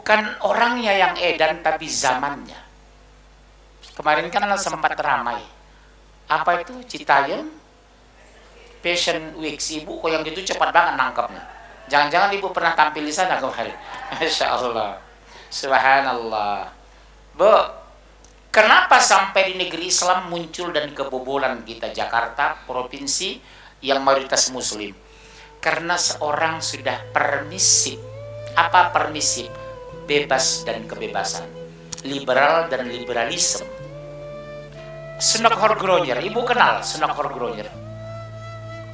bukan orangnya yang edan, tapi zamannya. Kemarin kan sempat ramai. Apa itu? Citayam Fashion Week. Ibu kok yang gitu cepat banget nangkapnya. Jangan-jangan ibu pernah tampil di sana kemarin. Masya Allah. Subhanallah. Bu, kenapa sampai di negeri Islam muncul dan kebobolan kita Jakarta, provinsi yang mayoritas muslim? Karena seorang sudah permisif. Apa permisif? Bebas dan kebebasan. Liberal dan liberalisme. Snoek Horgroner, ibu kenal Snoek Horgroner?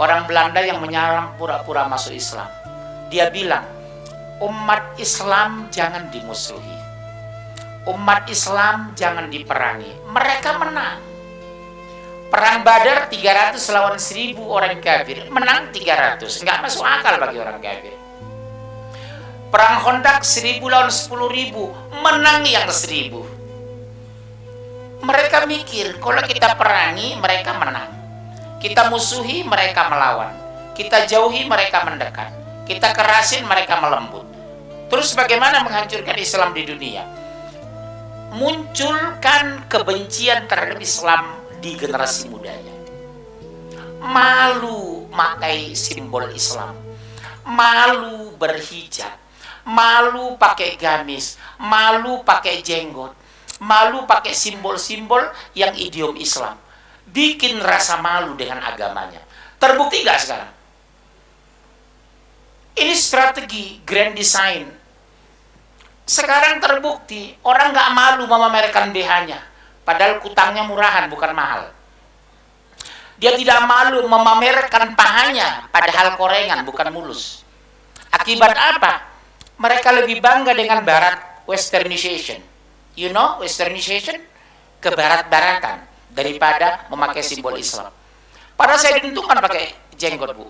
Orang Belanda yang menyerang pura-pura masuk Islam. Dia bilang, umat Islam jangan dimusuhi. Umat Islam jangan diperangi. Mereka menang. Perang Badar 300 lawan 1000 orang kafir. Menang 300. Nggak masuk akal bagi orang kafir. Perang Khandaq 1000 lawan 10.000. Menang yang 1000. Mereka mikir, kalau kita perangi, mereka menang. Kita musuhi, mereka melawan. Kita jauhi, mereka mendekat. Kita kerasin, mereka melembut. Terus bagaimana menghancurkan Islam di dunia? Munculkan kebencian terhadap Islam di generasi mudanya. Malu pakai simbol Islam. Malu berhijab. Malu pakai gamis. Malu pakai jenggot. Malu pakai simbol-simbol yang idiom Islam. Bikin rasa malu dengan agamanya. Terbukti nggak sekarang? Ini strategi grand design. Sekarang terbukti orang nggak malu memamerkan BH-nya, padahal kutangnya murahan bukan mahal. Dia tidak malu memamerkan pahanya, padahal korengan bukan mulus. Akibat apa? Mereka lebih bangga dengan Barat, westernization. You know westernization? Kebarat-baratan daripada memakai simbol Islam. Padahal saya ditentukan pakai jenggot, Bu.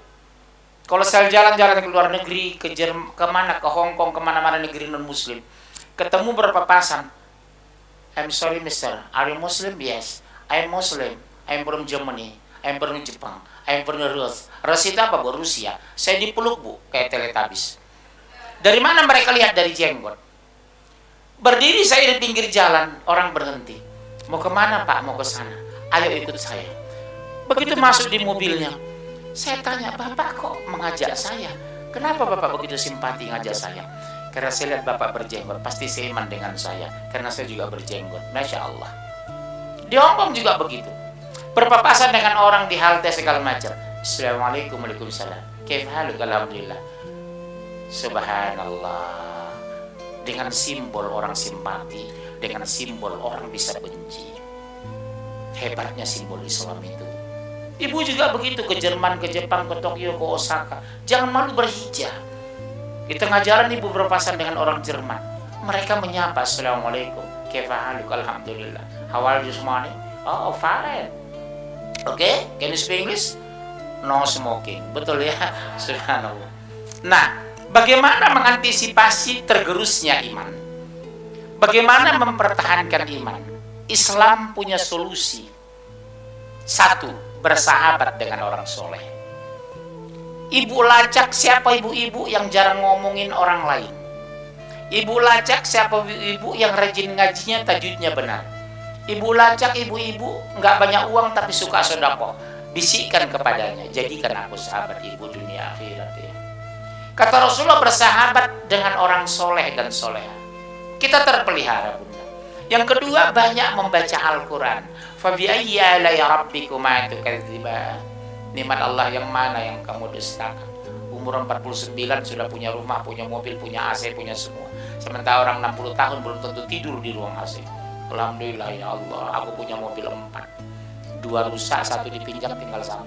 Kalau saya jalan-jalan ke luar negeri, kemana, ke Hong Kong, kemana-mana negeri non-Muslim, ketemu berpapasan. I'm sorry, mister. Are you Muslim? Yes. I'm Muslim. I'm from Germany. I'm from Jepang. I'm from Rusia. Rusia itu apa, Bu? Rusia. Saya dipeluk, Bu, kayak Teletubbies. Dari mana mereka lihat? Dari jenggot. Berdiri saya di pinggir jalan, orang berhenti. Mau kemana, Pak? Mau ke sana. Ayo ikut saya. Begitu masuk di mobilnya, saya tanya, Bapak kok mengajak saya? Kenapa Bapak begitu simpati ngajak saya? Karena saya lihat Bapak berjenggot, pasti seiman dengan saya. Karena saya juga berjenggot. Masya Allah. Di Hong Kong juga begitu. Berpapasan dengan orang di halte segala macam. Assalamualaikum, waalaikumsalam. Kaif haluk, alhamdulillah. Subhanallah. Dengan simbol orang simpati, dengan simbol orang bisa benci. Hebatnya simbol Islam itu. Ibu juga begitu, ke Jerman, ke Jepang, ke Tokyo, ke Osaka. Jangan malu berhijab. Di tengah jalan ibu berpapasan dengan orang Jerman. Mereka menyapa, Assalamualaikum. Kefahaluk, alhamdulillah. How are you this morning? Oh, fine. Okay, can you speak English? No smoking. Betul ya? Subhanallah. Nah, bagaimana mengantisipasi tergerusnya iman? Bagaimana mempertahankan iman? Islam punya solusi. Satu, bersahabat dengan orang soleh. Ibu lacak, siapa ibu-ibu yang jarang ngomongin orang lain? Ibu lacak, siapa ibu yang rajin ngajinya, tajwidnya benar? Ibu lacak, ibu-ibu nggak banyak uang tapi suka sedekah. Bisikkan kepadanya, jadikan aku sahabat ibu dunia akhirat ya. Kata Rasulullah, bersahabat dengan orang soleh dan soleha. Kita terpelihara, Bunda. Yang kedua, banyak membaca Al-Quran. Fabi'ayyi ala'i rabbikuma tukadziban. Nikmat Allah yang mana yang kamu dustakan? Umur 49 sudah punya rumah, punya mobil, punya AC, punya semua. Sementara orang 60 tahun belum tentu tidur di ruang AC. Alhamdulillah ya Allah, aku punya mobil 4. 2 rusak, 1 dipinjam, tinggal 1.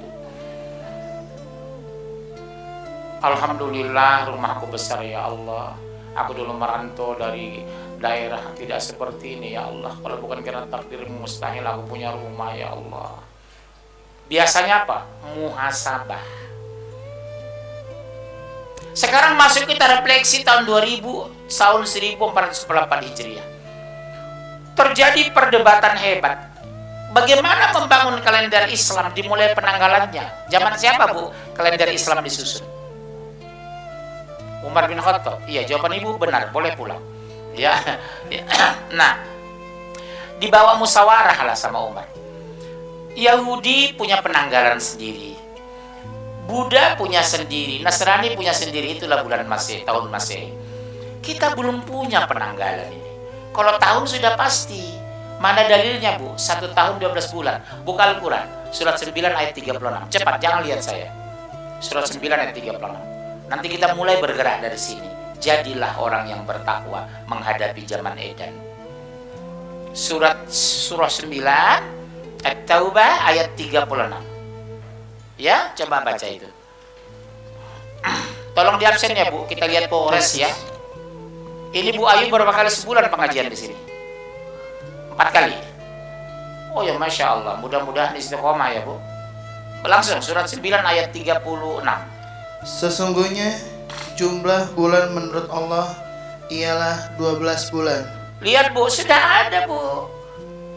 Alhamdulillah rumahku besar ya Allah. Aku dulu merantau dari daerah tidak seperti ini ya Allah. Kalau bukan karena takdirmu mustahil aku punya rumah ya Allah. Biasanya apa? Muhasabah. Sekarang masuk kita refleksi tahun 2000, tahun 1448 Hijriah. Terjadi perdebatan hebat. Bagaimana membangun kalender Islam, dimulai penanggalannya. Zaman siapa, Bu, kalender Islam disusun? Umar bin Khattab. Iya, jawaban ibu benar, boleh pulang. Ya, nah, dibawa musyawarah lah sama Umar. Yahudi punya penanggalan sendiri, Buddha punya sendiri, Nasrani punya sendiri, itulah bulan Masehi, tahun Masehi. Kita belum punya penanggalan ini. Kalau tahun sudah pasti. Mana dalilnya, Bu? 1 tahun 12 bulan. Buka Al-Quran, surat 9 ayat 36. Cepat, jangan lihat saya. Surat 9 ayat 36. Nanti kita mulai bergerak dari sini. Jadilah orang yang bertakwa menghadapi zaman edan. Surah 9 At-Taubah ayat 36. Ya, coba baca itu. Tolong di absen ya, Bu. Kita lihat progres ya. Ini Bu Ayu berapa kali sebulan pengajian di sini? 4 kali. Oh ya, Masya Allah. Mudah-mudahan istiqomah ya, Bu. Langsung surat 9 ayat 36. Sesungguhnya jumlah bulan menurut Allah ialah 12 bulan. Lihat, Bu, sudah ada, Bu.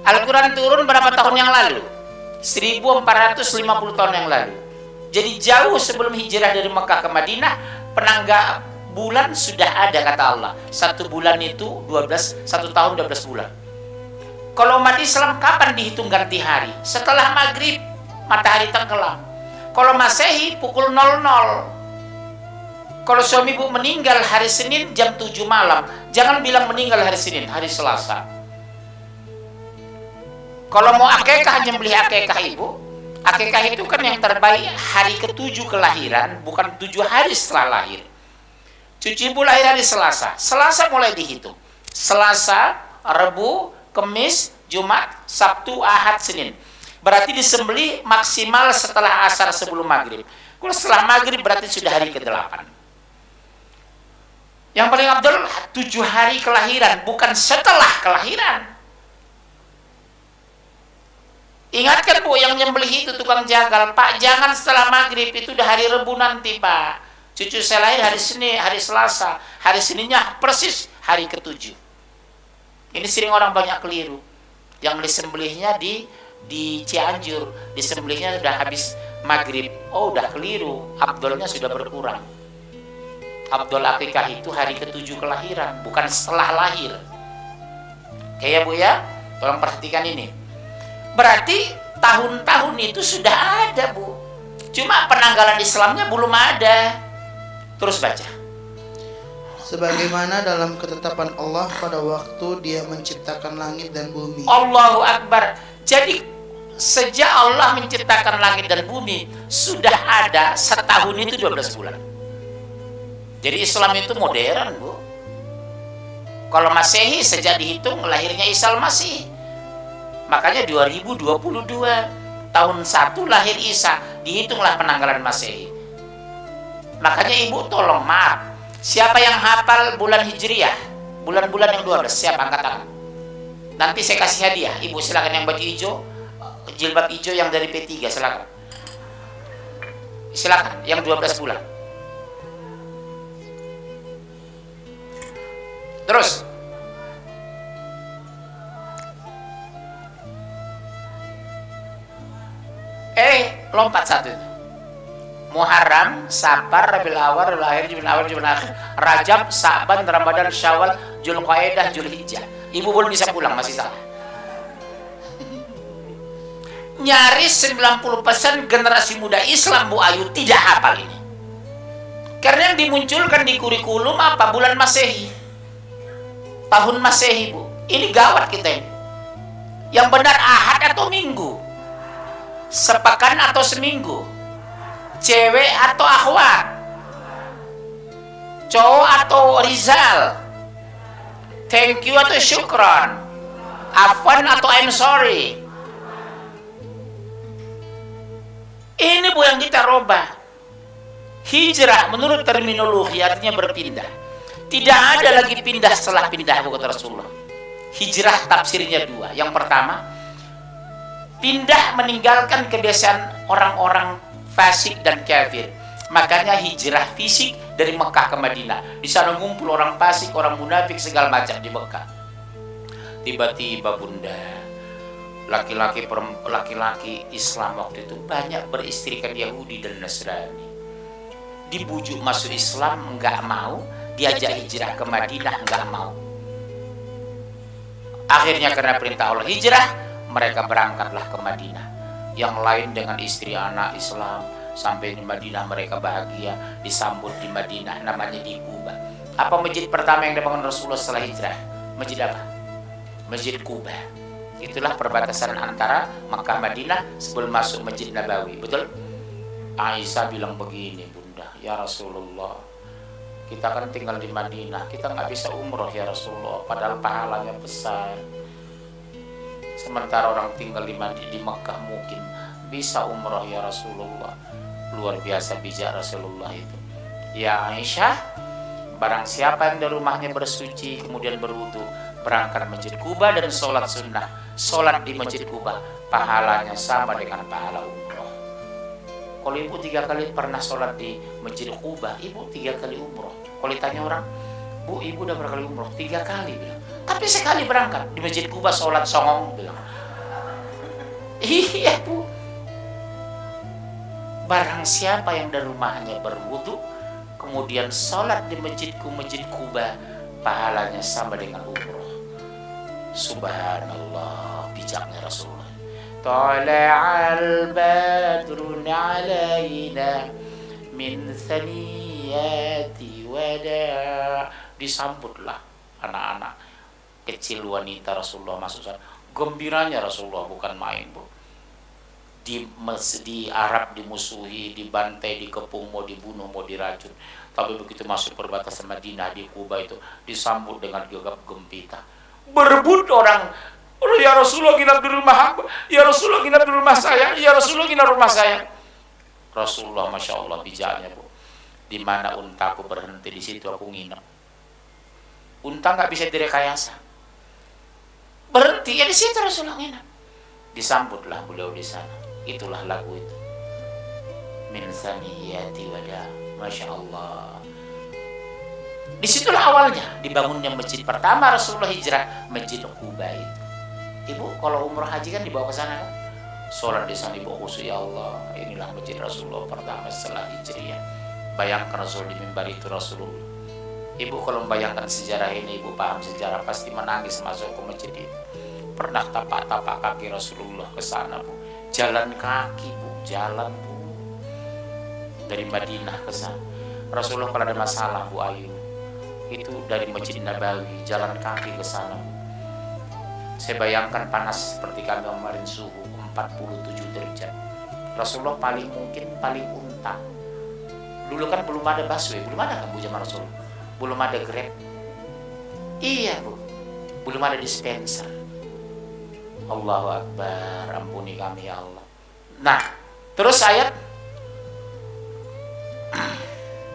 Al-Quran turun berapa tahun yang lalu? 1450 tahun yang lalu. Jadi jauh sebelum hijrah dari Mekah ke Madinah, penanggal bulan sudah ada, kata Allah. 1 bulan itu 12, 1 tahun 12 bulan. Kalau umat Islam kapan dihitung ganti hari? Setelah maghrib, matahari tenggelam. Kalau Masehi pukul 00. Kalau suami Bu meninggal hari Senin jam 7 malam, jangan bilang meninggal hari Senin, hari Selasa. Kalau mau akekah, nyembelih akekah Ibu, akekah itu kan yang terbaik hari ke-7 kelahiran, bukan 7 hari setelah lahir. Cucu Ibu lahir hari Selasa, Selasa mulai dihitung. Selasa, Rabu, Kamis, Jumat, Sabtu, Ahad, Senin. Berarti disembelih maksimal setelah asar sebelum maghrib. Kalau setelah maghrib berarti sudah hari ke-8. Yang paling abdul 7 hari kelahiran, bukan setelah kelahiran. Ingatkan, Bu, yang nyembelih itu tukang jagal, Pak, jangan setelah maghrib, itu udah hari Rebu nanti, Pak. Cucu saya lahir hari Senin, hari Selasa, hari Seninnya persis hari ke-7. Ini sering orang banyak keliru. Yang disembelihnya di Cianjur, disembelihnya sudah habis maghrib. Oh, udah keliru, abdulnya sudah berkurang. Abdul akikah itu hari ke-7 kelahiran, bukan setelah lahir. Oke ya, Bu ya, tolong perhatikan ini. Berarti tahun-tahun itu sudah ada, Bu. Cuma penanggalan Islamnya belum ada. Terus baca. Sebagaimana dalam ketetapan Allah pada waktu Dia menciptakan langit dan bumi. Allahu Akbar. Jadi sejak Allah menciptakan langit dan bumi sudah ada setahun itu 12 bulan. Jadi Islam itu modern, Bu. Kalau Masehi sejak dihitung lahirnya Isa Al-Masih. Makanya 2022 tahun 1 lahir Isa, dihitunglah penanggalan Masehi. Makanya Ibu tolong, maaf, siapa yang hafal bulan Hijriah, bulan-bulan yang 12, siapa angkat tangan. Nanti saya kasih hadiah. Ibu silakan, yang baju hijau, jilbab hijau yang dari P3, silakan. Silakan yang 12 bulan. Terus lompat satu itu. Muharram, Safar, Rabiul Awal, Rabiul Akhir, Jumadil Awal, Jumadil Akhir, Rajab, Sa'ban, Ramadan, Syawal, Dzulqa'dah, Dzulhijjah. Ibu belum bisa pulang, masih salah. Nyaris 90% generasi muda Islam, Bu Ayu, tidak hafal ini. Karena yang dimunculkan di kurikulum apa? Bulan Masehi. Tahun Masehi, Bu. Ini gawat kita ini. Yang benar Ahad atau Minggu? Sepekan atau seminggu? Cewek atau akhwat? Cowok atau Rizal? Thank you atau syukron? Afwan atau I'm sorry? Ini, Bu, yang kita robah. Hijrah menurut terminologi artinya berpindah. Tidak ada lagi pindah setelah pindah, kata Rasulullah. Hijrah tafsirnya 2. Yang pertama, pindah meninggalkan kebiasaan orang-orang fasik dan kafir. Makanya hijrah fisik dari Mekah ke Madinah. Di sana ngumpul orang fasik, orang munafik, segala macam di Mekah. Tiba-tiba, Bunda, laki-laki Islam waktu itu banyak beristrikan Yahudi dan Nasrani. Dibujuk masuk Islam enggak mau, diajak hijrah ke Madinah enggak mau. Akhirnya karena perintah Allah hijrah, mereka berangkatlah ke Madinah. Yang lain dengan istri anak Islam, sampai di Madinah mereka bahagia, disambut di Madinah, namanya di Kuba. Apa masjid pertama yang dibangun Rasulullah setelah hijrah? Masjid apa? Masjid Kuba. Itulah perbatasan antara Makkah Madinah sebelum masuk Masjid Nabawi. Betul? Aisyah bilang begini, Bunda, ya Rasulullah, kita kan tinggal di Madinah, kita nggak bisa umroh ya Rasulullah, padahal pahalanya besar. Sementara orang tinggal di Mekah mungkin bisa umroh ya Rasulullah. Luar biasa bijak Rasulullah itu. Ya Aisyah, barang siapa yang dari rumahnya bersuci kemudian berwudu, berangkat Masjid Kuba dan sholat sunnah, sholat di Masjid Kuba, pahalanya sama dengan pahala umroh. Kalau ibu 3 kali pernah sholat di Masjid Kuba, ibu 3 kali umroh. Kalau ditanya orang, Bu, ibu udah berapa kali umroh? 3 kali, bilang. Tapi sekali berangkat di Masjid Kuba sholat songong, bilang. Iya Bu. Barang siapa yang dari rumahnya berwudu, kemudian sholat di Masjid Kuba, pahalanya sama dengan umroh. Subhanallah, bijaknya Rasulullah. Tala'al badrun alaina min thaniyati wada'. Disambutlah anak-anak kecil wanita Rasulullah masuk sana. Gembiranya Rasulullah bukan main, Bu. Di Arab dimusuhi, dibantai, dikepung, mau dibunuh, mau diracun. Tapi begitu masuk perbatasan Madinah di Kuba itu disambut dengan gegap gempita. Berebut orang, oh, ya Rasulullah nginap di rumah hamba, ya Rasulullah nginap di rumah saya, ya Rasulullah nginap di rumah saya. Rasulullah Masya Allah bijaknya, Bu. Di mana untaku berhenti, di situ aku nginap. Unta nggak bisa direkayasa. Berhenti ya di situ Rasulullah nginap. Disambutlah beliau di sana. Itulah lagu itu. Min saniyati wada. Masya Allah. Disitulah awalnya dibangunnya masjid pertama Rasulullah hijrah, Masjid Kuba itu. Ibu kalau umroh haji kan dibawa ke sana kan? Sholat di sana ibu khusus, ya Allah, inilah masjid Rasulullah pertama setelah hijriah. Bayangkan Rasul di mimbar itu Rasulullah. Ibu kalau membayangkan sejarah ini, ibu paham sejarah, pasti menangis masuk ke masjid itu. Pernah tapak-tapak kaki Rasulullah ke sana, Bu. Jalan kaki, Bu, jalan, Bu. Dari Madinah ke sana. Rasulullah kalau ada masalah, Bu Ayu, itu dari Masjid Nabawi, jalan kaki ke sana, Bu. Saya bayangkan panas seperti kami kemarin, suhu 47 derajat. Rasulullah paling unta. Dulu kan belum ada busway, belum ada kan Bu zaman Rasulullah. Belum ada Grab. Iya, Bu. Belum ada dispenser. Allahu Akbar, ampuni kami ya Allah. Nah, terus ayat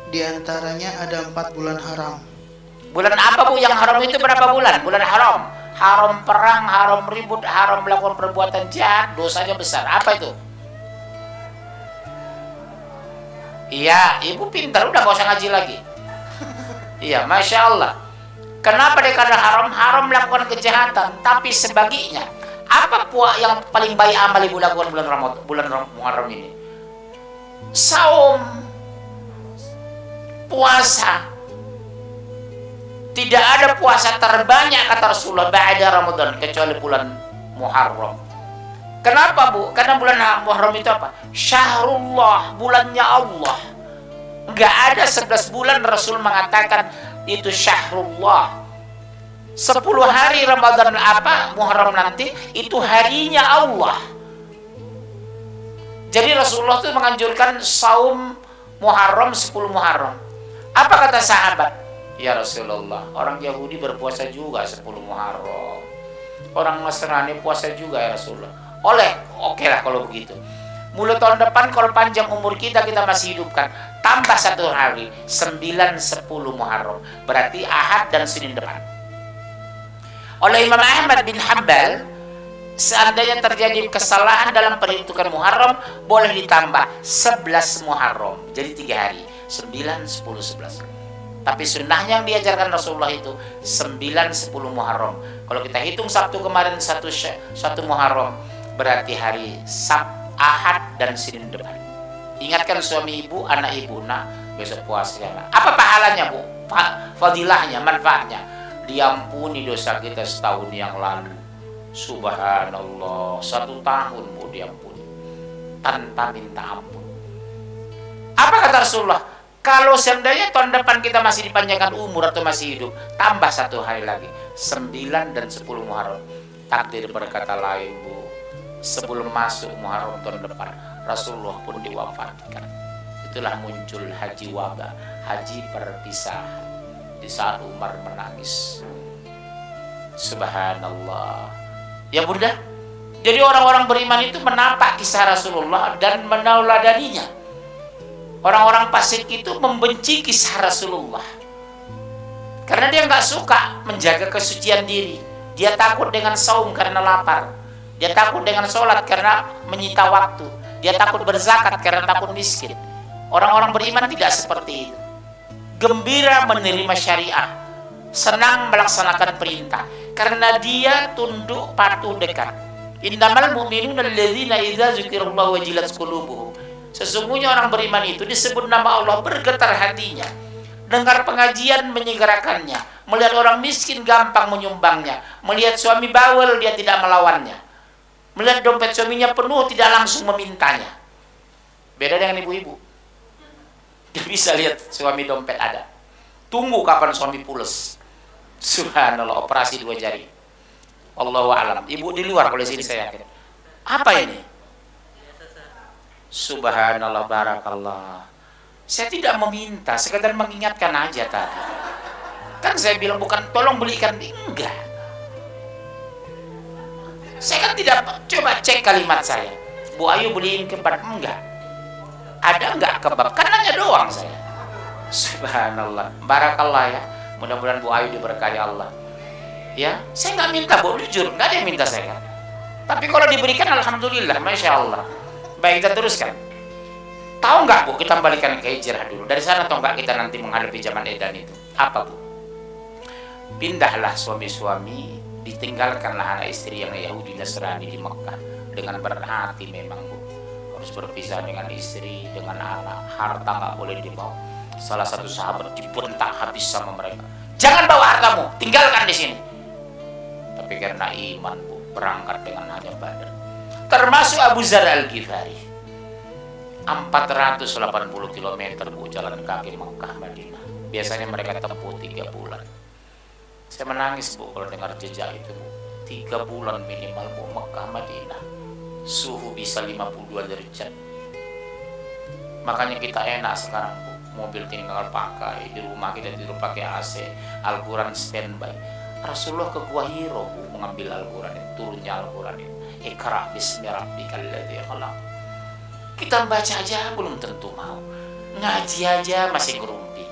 Di antaranya ada 4 bulan haram. bulan apa Bu yang haram itu berapa bulan? Bulan haram. Haram perang, haram ribut, haram melakukan perbuatan jahat, dosanya besar. Apa itu? Iya, ibu pintar, udah gak usah ngaji lagi. Iya, Masya Allah. Kenapa dikatakan haram? Haram melakukan kejahatan, tapi sebaginya. Apa yang paling baik amal ibu lakukan bulan Muharram ini? Saum, puasa. Tidak ada puasa terbanyak kata Rasulullah ba'da Ramadan kecuali bulan Muharram. Kenapa Bu? Karena bulan Muharram itu apa? Syahrullah, bulannya Allah. Enggak ada 11 bulan Rasul mengatakan itu syahrullah. 10 hari Ramadan apa? Muharram nanti itu harinya Allah. Jadi Rasulullah itu menganjurkan saum Muharram 10 Muharram. Apa kata sahabat? Ya Rasulullah, orang Yahudi berpuasa juga 10 Muharram. Orang Nasrani puasa juga ya Rasulullah. Oke lah kalau begitu. Mulai tahun depan kalau panjang umur kita masih hidupkan, tambah 1 hari, 9-10 Muharram. Berarti Ahad dan Senin depan. Oleh Imam Ahmad bin Hanbal, seandainya terjadi kesalahan dalam perhitungan Muharram, boleh ditambah 11 Muharram. Jadi 3 hari, 9, 10, 11. Tapi sunnahnya yang diajarkan Rasulullah itu 9-10 Muharram. Kalau kita hitung Sabtu kemarin 1 Muharram, berarti hari Ahad dan Senin depan. Ingatkan suami ibu, anak ibu, nah besok puasa. Apa pahalanya Bu? Fadilahnya, manfaatnya. diampuni dosa kita setahun yang lalu. Subhanallah, 1 tahun Bu diampuni tanpa minta ampun. Apa kata Rasulullah? Kalau seandainya tahun depan kita masih dipanjangkan umur atau masih hidup, tambah 1 hari lagi, 9 dan 10 Muharram. Takdir berkata lain Bu, sebelum masuk Muharram tahun depan, Rasulullah pun diwafatkan. Itulah muncul haji wabah, haji perpisahan. Di saat Umar menangis. Subhanallah. Ya Bunda, jadi orang-orang beriman itu menapak kisah Rasulullah dan menauladaninya. Orang-orang fasik itu membenci kisah Rasulullah karena dia nggak suka menjaga kesucian diri. Dia takut dengan saum karena lapar. Dia takut dengan sholat karena menyita waktu. Dia takut berzakat karena takut miskin. Orang-orang beriman tidak seperti itu. Gembira menerima syariah, senang melaksanakan perintah karena dia tunduk patuh dekat. Innamal mu'minuna alladzina idza dzukirallahu wajilat qulubuhum. Sesungguhnya orang beriman itu disebut nama Allah bergetar hatinya. Dengar pengajian menyegerakannya. Melihat orang miskin gampang menyumbangnya. Melihat suami bawel dia tidak melawannya. Melihat dompet suaminya penuh tidak langsung memintanya. Beda dengan ibu-ibu. Dia bisa lihat suami dompet ada. Tunggu kapan suami pules. Subhanallah, operasi 2 jari. Allahu a'lam. Ibu di luar kalau sini saya yakin. Apa ini? Subhanallah, barakallah. Saya tidak meminta, sekedar mengingatkan aja tadi. Kan saya bilang bukan tolong belikan, enggak. Saya kan tidak, coba cek kalimat saya. Bu Ayu beliin kebab, enggak. Ada enggak kebab? Kan nanya doang saya. Subhanallah, barakallah ya. Mudah-mudahan Bu Ayu diberkahi Allah. Ya, saya nggak minta Bu, jujur, nggak ada yang minta saya. Tapi kalau diberikan, alhamdulillah, masya Allah. Baik, kita teruskan. Tahu nggak Bu, kita kembalikan ke hijrah dulu. Dari sana tahu nggak kita nanti menghadapi zaman edan itu? Apa Bu? Pindahlah suami-suami, ditinggalkanlah anak istri yang Yahudi Nasrani di Mekah. Dengan berat hati memang Bu. Harus berpisah dengan istri, dengan anak. Harta nggak boleh dibawa. Salah satu sahabat dibentak habis sama mereka. Jangan bawa hartamu, tinggalkan di sini. Tapi karena iman Bu, berangkat dengan hanya badan. Termasuk Abu Dzar Al-Ghifari. 480 km Bu jalan kaki Mekah Madinah. Biasanya mereka tempuh 3 bulan. Saya menangis Bu kalau dengar jejak itu Bu. 3 bulan minimal Bu Mekah Madinah. Suhu bisa 52 derajat. Makanya kita enak sekarang Bu. Mobil tinggal pakai, di rumah kita tidur pakai AC, Al-Quran standby. Rasulullah ke Gua Hiro Bu mengambil Al-Quran itu, turunnya Al-Quran itu. Iqra bismi rabbikal ladzi khalaq. Kita baca aja belum tentu mau. Ngaji aja masih ngerumpi.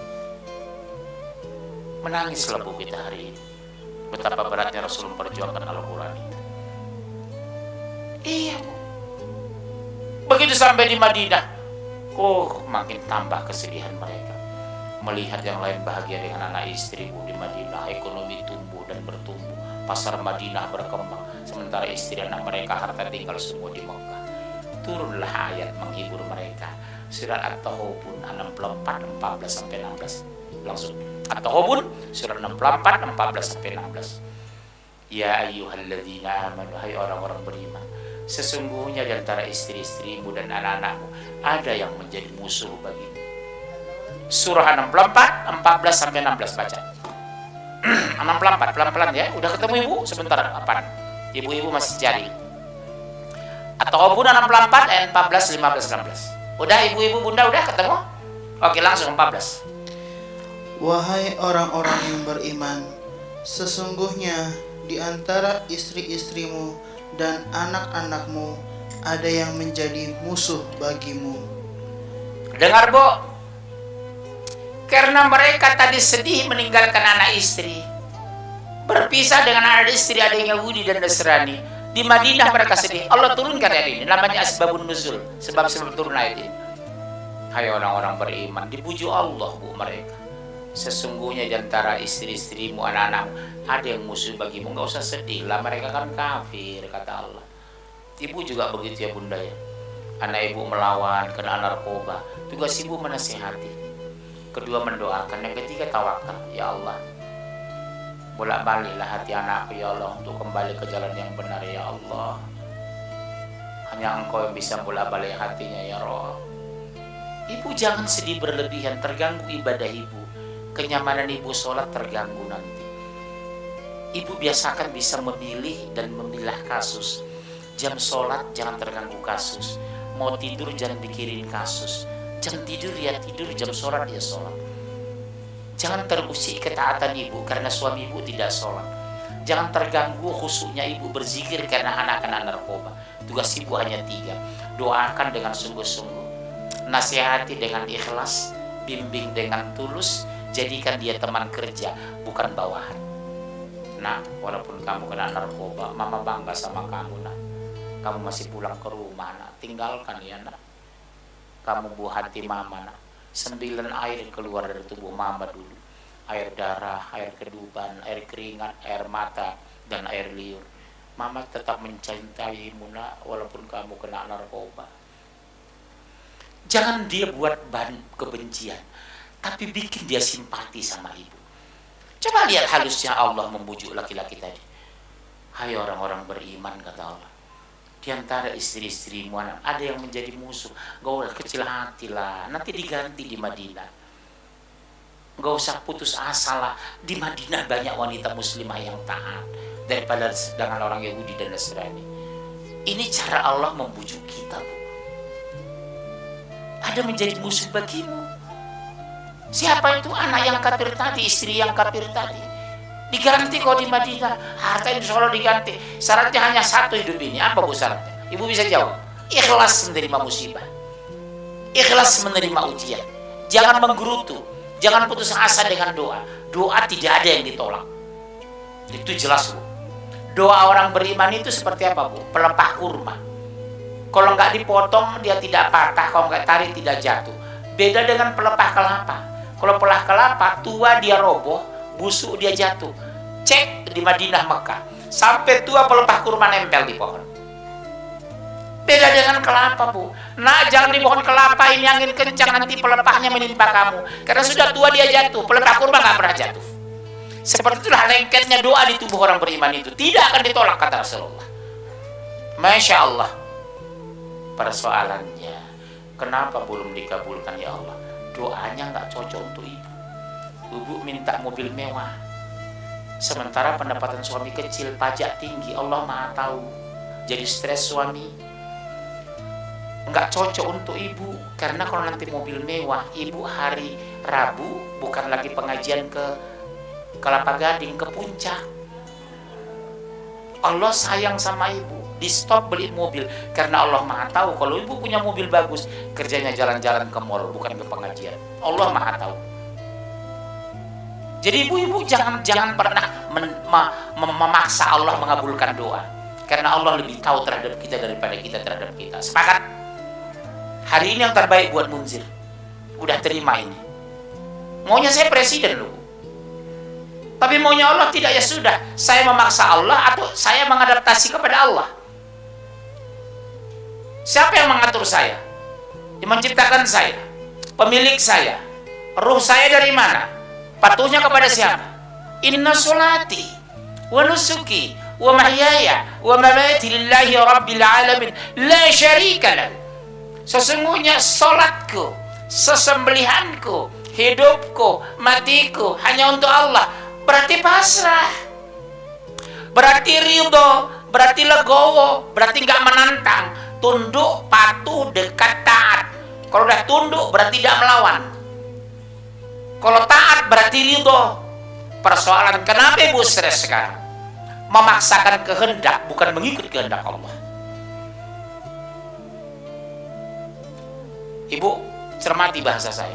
Menangislah Bu kita hari ini. Betapa beratnya Rasul memperjuangkan Al-Quran itu. Iya Bu. Begitu sampai di Madinah, makin tambah kesedihan mereka. Melihat yang lain bahagia dengan anak istri Bu di Madinah, ekonomi tumbuh dan bertumbuh, pasar Madinah berkembang, sementara istri anak mereka harta tinggal semua di Mekah. Turunlah ayat menghibur mereka. Surat At-Taghabun 64 14 sampai 16. Langsung At-Taghabun surat 64 14 sampai 16. Ya ayyuhalladzina amanu, hai orang-orang beriman, sesungguhnya di antara istri-istrimu dan anak-anakmu ada yang menjadi musuh bagimu. Surah 64 14 sampai 16 baca. 64 pelan-pelan ya. Udah ketemu Ibu sebentar apaan? Ibu-ibu masih cari. At-Taghabun 64 ayat 14 15 16. Udah ibu-ibu Bunda udah ketemu? Oke, langsung 14. Wahai orang-orang yang beriman, sesungguhnya di antara istri-istrimu dan anak-anakmu ada yang menjadi musuh bagimu. Dengar Bu, karena mereka tadi sedih meninggalkan anak istri, berpisah dengan anak istri ada yang Yahudi dan Nasrani. Di Madinah mereka sedih. Allah turunkan ayat ini, namanya asbabun nuzul, sebab-sebab turun ayat ini. Hai orang-orang beriman, dipuji Allah Bu mereka. Sesungguhnya di antara istri-istrimu, anak-anakmu ada yang musuh bagimu. Enggak usah sedih lah, mereka kan kafir kata Allah. Ibu juga begitu ya Bunda ya. Anak ibu melawan, kena narkoba, tugas ibu menasihati. Kedua mendoakan, yang ketiga tawakal. Ya Allah, Bolak-baliklah hati anakku ya Allah untuk kembali ke jalan yang benar ya Allah. Hanya Engkau yang bisa bolak-balik hatinya ya Rob. Ibu jangan sedih berlebihan, terganggu ibadah ibu. Kenyamanan ibu sholat terganggu nanti. Ibu biasakan bisa memilih dan memilah kasus. Jam sholat jangan terganggu kasus. Mau tidur jangan pikirin kasus. Jam tidur ya tidur, jam sholat ya sholat. Jangan terusik ketaatan ibu karena suami ibu tidak sholat. Jangan terganggu khusyuknya ibu berzikir karena anak-anak narkoba. Tugas ibu hanya 3. Doakan dengan sungguh-sungguh, nasihati dengan ikhlas, bimbing dengan tulus, jadikan dia teman kerja bukan bawahan. Nah, walaupun kamu kena narkoba, mama bangga sama kamu nak. Kamu masih pulang ke rumah nak, tinggalkan ya nak. Kamu buah hati mama nak. 9 air keluar dari tubuh mama dulu. Air darah, air keduban, air keringat, air mata, dan air liur. Mama tetap mencintaimu nak, walaupun kamu kena narkoba. Jangan dia buat bahan kebencian, tapi bikin dia simpati sama ibu. Coba lihat halusnya Allah membujuk laki-laki tadi. Hai orang-orang beriman, kata Allah, di antara istri-istrimu ada yang menjadi musuh. Gak usah kecil hati lah, nanti diganti di Madinah. Gak usah putus asa lah, di Madinah banyak wanita muslimah yang taat daripada dengan orang Yahudi dan Nasrani. Ini cara Allah membujuk kita, Bu. Ada menjadi musuh bagimu. Siapa itu anak yang kafir tadi, istri yang kafir tadi? Diganti kau di Madinah, harta insya Allah diganti. Syaratnya hanya satu hidup ini. Apa Bu syaratnya? Ibu bisa jawab. Ikhlas menerima musibah, ikhlas menerima ujian. Jangan menggerutu, jangan putus asa dengan doa. Doa tidak ada yang ditolak. Itu jelas Bu. Doa orang beriman itu seperti apa Bu? Pelepah kurma. Kalau nggak dipotong dia tidak patah, kalau nggak tarik tidak jatuh. Beda dengan pelepah kelapa. Kalau pelepah kelapa tua dia roboh, busuk dia jatuh. Cek di Madinah Mekah, sampai tua pelepah kurma nempel di pohon. Beda dengan kelapa Bu. Nah jangan di pohon kelapa ini angin kencang nanti pelepahnya menimpa kamu. Karena sudah tua dia jatuh, pelepah kurma nggak pernah jatuh. Seperti itulah lengketnya doa di tubuh orang beriman itu. Tidak akan ditolak kata Rasulullah. Masya Allah. Persoalannya, kenapa belum dikabulkan ya Allah? Doanya nggak cocok untuk ibu. Ibu minta mobil mewah, sementara pendapatan suami kecil, pajak tinggi, Allah Maha tahu. Jadi stres suami. Nggak cocok untuk ibu, karena kalau nanti mobil mewah, ibu hari Rabu bukan lagi pengajian ke Kelapa Gading, ke Puncak. Allah sayang sama ibu, di stop beli mobil karena Allah Maha tahu kalau ibu punya mobil bagus, kerjanya jalan-jalan ke mall bukan ke pengajian. Allah Maha tahu. Jadi ibu-ibu jangan pernah memaksa Allah mengabulkan doa, karena Allah lebih tahu terhadap kita daripada kita terhadap kita. Sepakat? Hari ini yang terbaik buat Munzir. Udah terima ini. Maunya saya presiden loh. Tapi maunya Allah tidak, ya sudah. Saya memaksa Allah atau saya mengadaptasi kepada Allah. Siapa yang mengatur saya? Yang menciptakan saya? Pemilik saya? Ruh saya dari mana? Patuhnya kepada siapa? Inna sholati wa nusuki wa mahyaya wa mamati lillahi rabbil alamin la syarika lahu. Sesungguhnya salatku, sesembelihanku, hidupku, matiku hanya untuk Allah. Berarti pasrah, berarti ridho, berarti legowo, berarti nggak menantang, tunduk, patuh, dekat, taat. Kalau udah tunduk berarti tidak melawan. Kalau taat berarti ridho. Persoalan kenapa ibu stres sekarang? Memaksakan kehendak bukan mengikut kehendak Allah. Ibu cermati bahasa saya.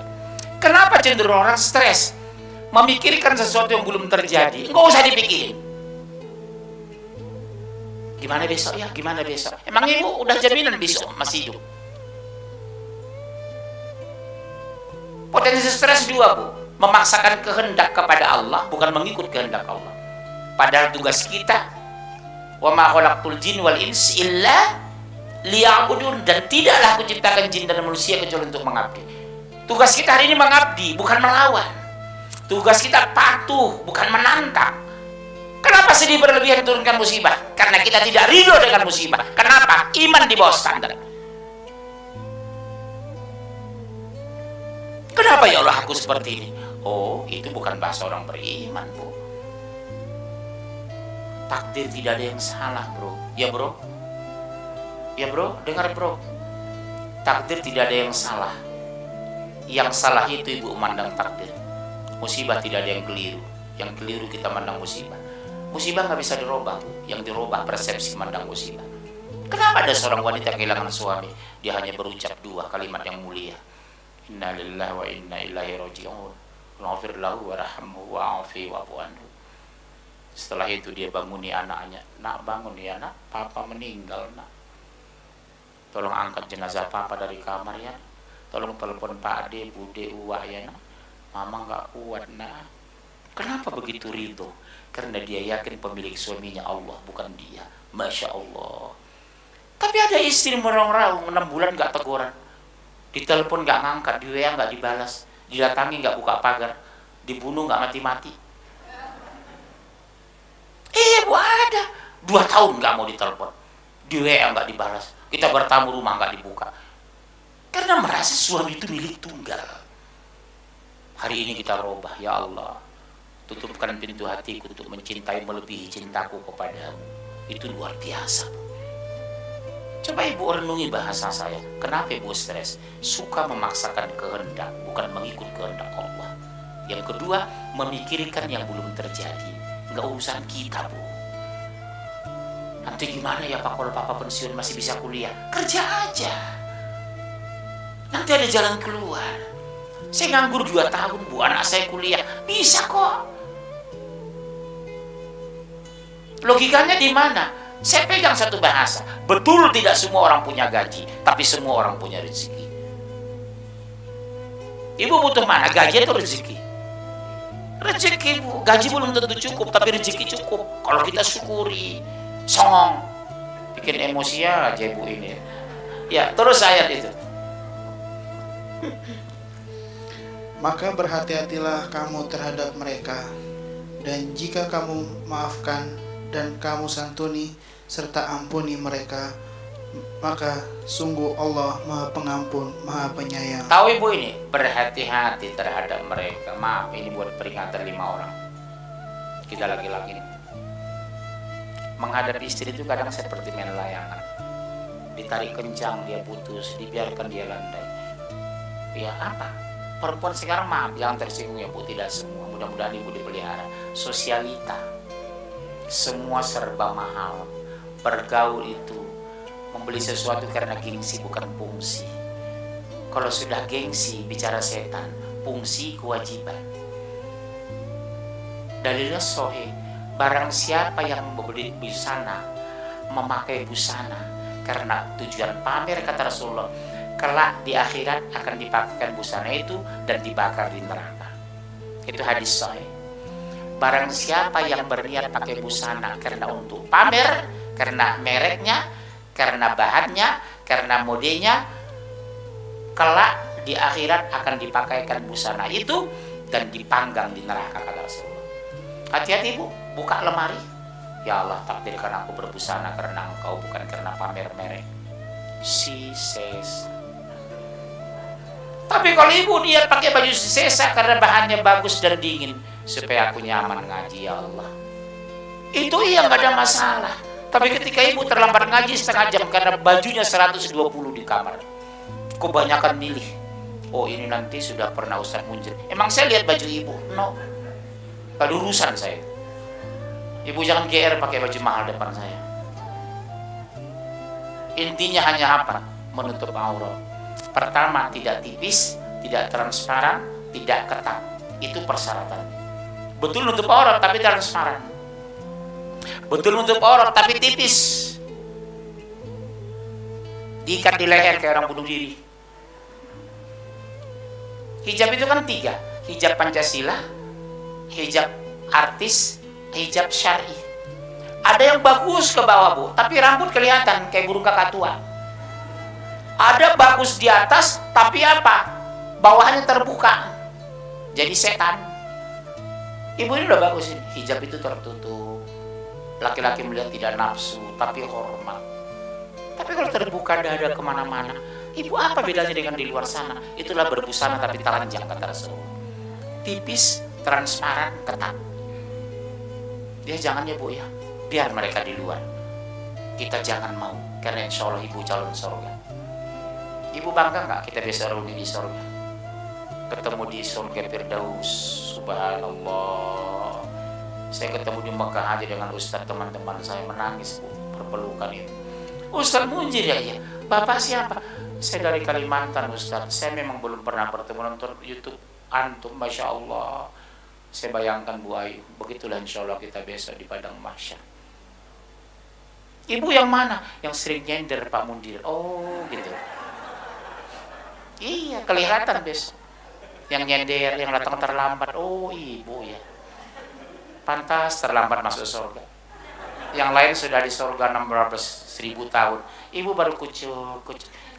Kenapa cenderung orang stres? Memikirkan sesuatu yang belum terjadi, nggak usah dipikirin. Gimana besok ya? Gimana besok? Emang ibu udah jaminan besok masih hidup? Potensi stres dua Bu, memaksakan kehendak kepada Allah bukan mengikut kehendak Allah. Padahal tugas kita, wa ma khalaqtul jin wal ins illa liya'budun, dan tidaklah aku ciptakan jin dan manusia kecuali untuk mengabdi. Tugas kita hari ini mengabdi, bukan melawan. Tugas kita patuh, bukan menantang. Kenapa sedih berlebihan turunkan musibah? Karena kita tidak ridho dengan musibah. Kenapa? Iman di bawah standar. Kenapa ya Allah aku seperti ini? Oh, itu bukan bahasa orang beriman, Bu. Takdir tidak ada yang salah, bro. Ya, bro. Ya, bro, dengar, bro. Takdir tidak ada yang salah. Yang salah itu ibu memandang takdir. Musibah tidak ada yang keliru. Yang keliru kita mandang musibah. Musibah nggak bisa dirubah, Bu. Yang dirubah persepsi mandang musibah. Kenapa ada seorang wanita kehilangan suami? Dia hanya berucap 2 kalimat yang mulia. Inna lillahi wa inna ilaihi raji'un. Ghafir lahu warhamhu wa'afi wa'fu anhu. Setelah itu dia banguni anaknya. Nak, bangun ya nak, papa meninggal nak. Tolong angkat jenazah papa dari kamar ya. Tolong telepon Pak Ade, Bude, Uwa ya nak. Mama nggak kuat nak. Kenapa begitu ridho? Karena dia yakin pemilik suaminya Allah, bukan dia. Masya Allah. Tapi ada istri merongrong 6 bulan nggak teguran. Ditelepon nggak ngangkat, di WA nggak dibalas, didatangi nggak buka pagar, dibunuh nggak mati-mati. Bu, ada 2 tahun nggak mau ditelepon, di WA nggak dibalas, kita bertamu rumah nggak dibuka, karena merasa suami itu milik tunggal. Hari ini kita robah, ya Allah, tutupkan pintu hatiku untuk mencintai melebihi cintaku kepadamu. Itu luar biasa, Bu. Coba ibu renungi bahasa saya. Kenapa ibu stres? Suka memaksakan kehendak, bukan mengikut kehendak Allah. Yang kedua, memikirkan yang belum terjadi. Nggak urusan kita, Bu. Nanti gimana ya Pak kalau papa pensiun masih bisa kuliah? Kerja aja. Nanti ada jalan keluar. Saya nganggur 2 tahun, Bu. Anak saya kuliah. Bisa kok. Logikanya di mana? Saya pegang satu bahasa. Betul tidak semua orang punya gaji, tapi semua orang punya rezeki. Ibu butuh mana? Gaji atau rezeki? Rezeki, Bu. Gaji belum tentu cukup, tapi rezeki cukup. Kalau kita syukuri. Songong. Bikin emosi aja ibu ini. Ya, terus ayat itu. Maka berhati-hatilah kamu terhadap mereka, dan jika kamu maafkan dan kamu santuni serta ampuni mereka, maka sungguh Allah Maha Pengampun, Maha Penyayang. Tahu ibu ini, berhati-hati terhadap mereka. Maaf, ini buat peringatan 5 orang. Kita laki-laki ini menghadapi istri itu kadang seperti main layangan. Ditarik kencang dia putus, dibiarkan dia landai. Ya apa? Perempuan sekarang, maaf, jangan tersinggung ya Bu, tidak semua. Mudah-mudahan ibu dipelihara. Sosialita, semua serba mahal. Bergaul itu membeli sesuatu karena gengsi, bukan fungsi. Kalau sudah gengsi, bicara setan. Fungsi, kewajiban. Dalilnya sahih. Barang siapa yang membeli busana, memakai busana karena tujuan pamer, kata Rasulullah, kelak di akhirat akan dipakaikan busana itu dan dibakar di neraka. Itu hadis sahih. Barang siapa yang berniat pakai busana karena untuk pamer, karena mereknya, karena bahannya, karena modenya, kelak di akhirat akan dipakaikan busana itu dan dipanggang di neraka, kata Rasulullah. Hati-hati Bu, buka lemari. Ya Allah, takdirkan aku berbusana karena Engkau, bukan karena pamer merek. Ses. Tapi kalau ibu niat pakai baju sisa karena bahannya bagus dan dingin, supaya aku nyaman ngaji, ya Allah, itu iya nggak ada masalah. Tapi ketika ibu terlambat ngaji setengah jam karena bajunya 120 di kamar, kebanyakan milih, oh ini nanti sudah pernah Ustaz Munjir. Emang saya lihat baju ibu? No, gak urusan saya. Ibu jangan GR pakai baju mahal depan saya. Intinya hanya apa? Menutup aurat. Pertama, tidak tipis, tidak transparan, tidak ketat. Itu persyaratan. Betul nutup aurat tapi transparan. Betul nutup aurat tapi tipis. Diikat di leher kayak orang bunuh diri. Hijab itu kan 3. Hijab Pancasila, hijab artis, hijab syar'i. Ada yang bagus ke bawah Bu, tapi rambut kelihatan kayak burung kakak tua. Ada bagus di atas, tapi apa? Bawahnya terbuka, jadi setan. Ibu ini udah bagus ini. Hijab itu tertutup, Laki-laki melihat tidak nafsu, tapi hormat. Tapi kalau terbuka dada kemana-mana, ibu apa bedanya dengan di luar sana? Itulah berbusana tapi telanjang, kata Rasulullah. Tipis, transparan, ketat. Dia jangan ya bu ya, biar mereka di luar. Kita jangan mau, karena insya Allah ibu calon surga. Ibu bangga nggak kita bisa reuni di surga? Ketemu di surga Firdaus, subhanallah. Saya ketemu di Mekah aja dengan Ustadz, teman-teman saya menangis bu, berpelukan itu. Ustadz Munjir ya, iya. Bapak siapa? Saya dari Kalimantan Ustadz. Saya memang belum pernah bertemu, nonton YouTube antum, masya Allah. Saya bayangkan Bu Ayu, begitulah insya Allah kita besok di padang mahsyar. Ibu yang mana? Yang sering nyender Pak Mundir. Oh gitu. Iya, kelihatan besok. Yang nyender, yang datang terlambat. Oh ibu ya. Pantas terlambat masuk surga. Yang lain sudah di surga 16.000 tahun. Ibu baru kucuk.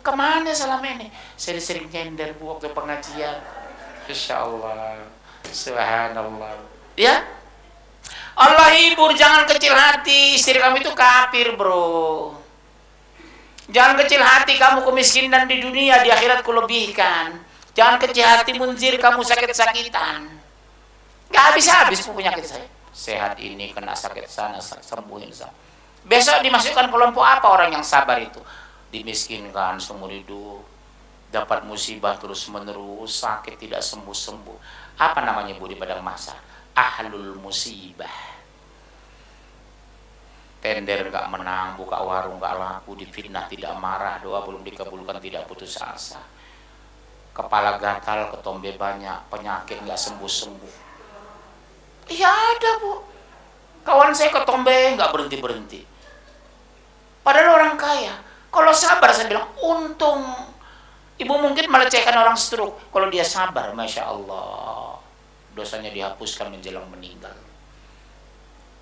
Kemana selama ini? Saya sering nyender bu waktu pengajian. Insya Allah. Subhanallah. Ya. Allah hibur, jangan kecil hati. Istri kamu itu kafir bro. Jangan kecil hati, kamu kemiskinan di dunia, di akhirat kulebihkan. Jangan kecil hati Munzir, kamu sakit-sakitan. Gak habis-habis penyakit saya. Sehat ini, kena sakit sana, sembuhin sana. Besok dimasukkan kelompok apa orang yang sabar itu? Dimiskinkan seumur hidup, dapat musibah terus menerus, sakit tidak sembuh-sembuh. Apa namanya bu di padang mahsyar? Ahlul musibah. Tender gak menang, buka warung gak laku, difitnah tidak marah, doa belum dikabulkan tidak putus asa. Kepala gatal, ketombe banyak, penyakit gak sembuh-sembuh. Iya ada bu, kawan saya ketombe nggak berhenti. Padahal orang kaya. Kalau sabar saya bilang untung. Ibu mungkin melecehkan orang stroke. Kalau dia sabar, masya Allah, dosanya dihapuskan menjelang meninggal.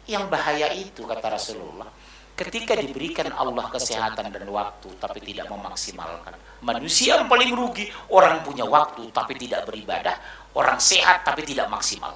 Yang bahaya itu kata Rasulullah, ketika diberikan Allah kesehatan dan waktu tapi tidak memaksimalkan. Manusia yang paling rugi orang punya waktu tapi tidak beribadah, orang sehat tapi tidak maksimal.